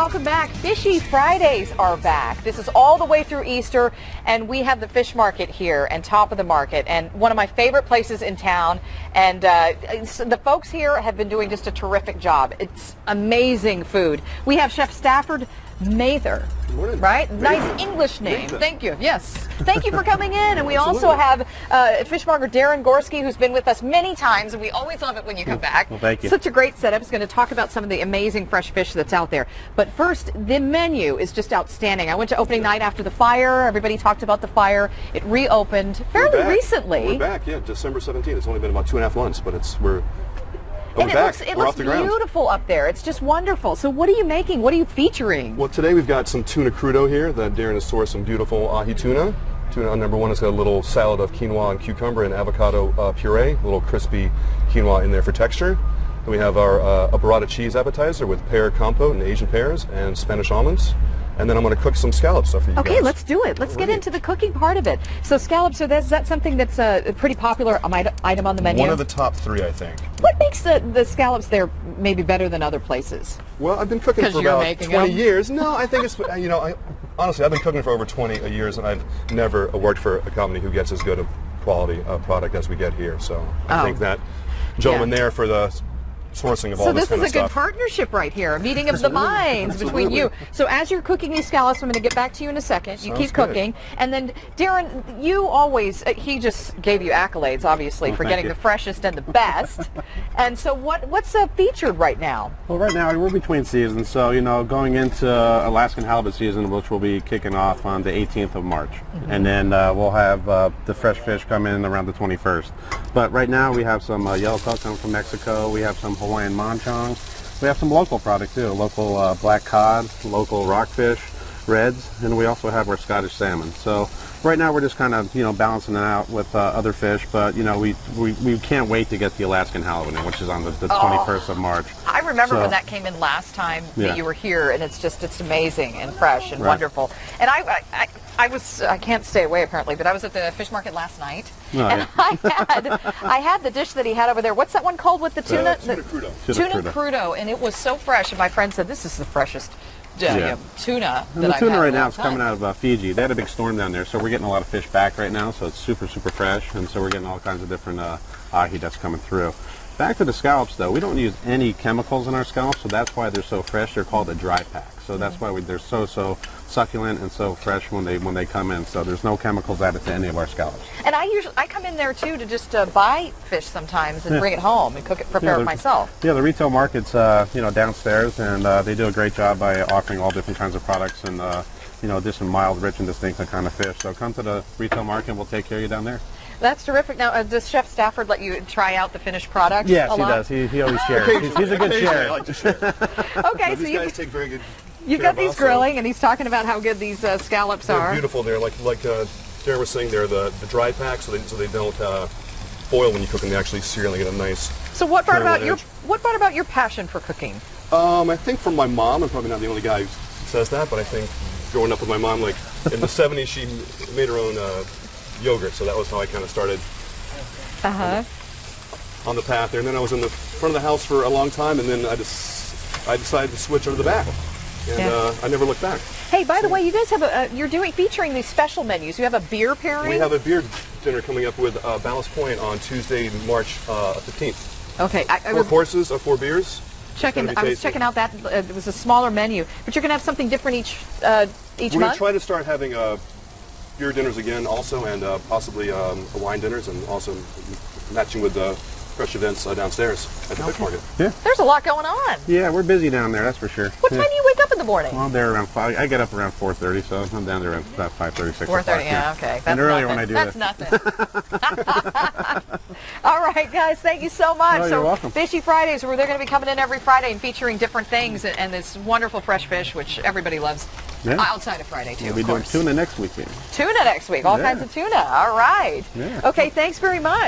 welcome back. Fishy Fridays are back. This is all the way through Easter, and we have the fish market here and top of the market, and one of my favorite places in town. And the folks here have been doing just a terrific job. It's amazing food. We have Chef Stafford Mather, right? Nice English name. Thank you. Yes. Thank you for coming in. And we also have fishmonger Darren who's been with us many times, and we always love it when you come back. Well, thank you. Such a great setup. He's going to talk about some of the amazing fresh fish that's out there. But first, the menu is just outstanding. I went to opening night after the fire. Everybody talked about the fire. It reopened fairly recently. We're back, yeah, December 17th. It's only been about 2.5 months, but we're and back. It looks beautiful up there. It's just wonderful. So what are you making? What are you featuring? Well, today we've got some tuna crudo here that Darren has sourced some beautiful ahi tuna. Tuna on number one has got a little salad of quinoa and cucumber and avocado puree, a little crispy quinoa in there for texture. And we have our a burrata cheese appetizer with pear compote and Asian pears and Spanish almonds. And then I'm going to cook some scallops for you guys. Okay, let's do it. Let's get into the cooking part of it. So scallops, is that something that's a pretty popular item on the menu? One of the top three, I think. What makes the scallops there maybe better than other places? Well, I've been cooking for about 20 years. No, I think it's, honestly, I've been cooking for over 20 years, and I've never worked for a company who gets as good a quality product as we get here. So I think that gentleman there for the sourcing of all this kind of stuff. So this is a good partnership right here, a meeting of the minds between you. So as you're cooking these scallops, I'm going to get back to you in a second. You keep cooking. And then, Darren, you always, he just gave you accolades, obviously, for getting the freshest and the best. And so what's featured right now? Well, right now, we're between seasons. So, going into Alaskan halibut season, which will be kicking off on the 18th of March. And then we'll have the fresh fish come in around the 21st. But right now, we have some yellowtail coming from Mexico. We have some Hawaiian monchong. We have some local product too, local black cod, local rockfish, reds, and we also have our Scottish salmon. So right now we're just kind of balancing it out with other fish, but we can't wait to get the Alaskan halibut in, which is on the 21st of March. I remember when that came in last time that you were here, and it's amazing and fresh and wonderful. And I can't stay away apparently, but I was at the fish market last night, and I had the dish that he had over there. What's that one called with the tuna? Tuna crudo. Tuna crudo, and it was so fresh. And my friend said this is the freshest tuna and the tuna right now is coming out of Fiji. They had a big storm down there, so we're getting a lot of fish back right now. So it's super fresh, and so we're getting all kinds of different ahi that's coming through. Back to the scallops, though, we don't use any chemicals in our scallops, so that's why they're so fresh. They're called a dry pack, so that's why they're so succulent and so fresh when they come in. So there's no chemicals added to any of our scallops. And I come in there too to just buy fish sometimes and bring it home and prepare it myself. Yeah, the retail market's downstairs, and they do a great job by offering all different kinds of products and just mild, rich, and distinct kind of fish. So come to the retail market, and we'll take care of you down there. That's terrific. Now, does Chef Stafford let you try out the finished product? Yes, he does. He always shares. He's a good sharer. I like to share. Okay, so these guys take very good you've got these grilling, and he's talking about how good these scallops are. They're beautiful. They're like Darren was saying, they're the dry pack, so they don't boil when you cook them. They actually sear and they get a nice. So what brought about your passion for cooking? I think from my mom. I'm probably not the only guy who says that, but I think growing up with my mom, like in the 70s, she made her own yogurt, so that was how I kind of started on the path there. And then I was in the front of the house for a long time, and then I decided to switch over to the back, and I never looked back. Hey, by the way, you guys have you're featuring these special menus. You have a beer pairing. We have a beer dinner coming up with Ballast Point on Tuesday, March 15th. Okay, 4 courses of 4 beers. I was checking out that it was a smaller menu, but you're going to have something different each month. We're going to try to start having beer dinners again also, and possibly wine dinners, and also matching with the fresh events downstairs at the fish market. Yeah. There's a lot going on. Yeah, we're busy down there, that's for sure. What time do you wake up in the morning? Well, they're around 5. I get up around 4:30, so I'm down there around about 5:30, 6 o'clock. 4:30, yeah, okay. That's and earlier when I do That's nothing. All right, guys, thank you so much. Oh, you're welcome. Fishy Fridays, where they're going to be coming in every Friday and featuring different things and this wonderful fresh fish, which everybody loves. Outside of Friday, too, We'll be doing tuna next week. Tuna next week, all kinds of tuna. All right. Yeah. Okay, thanks very much.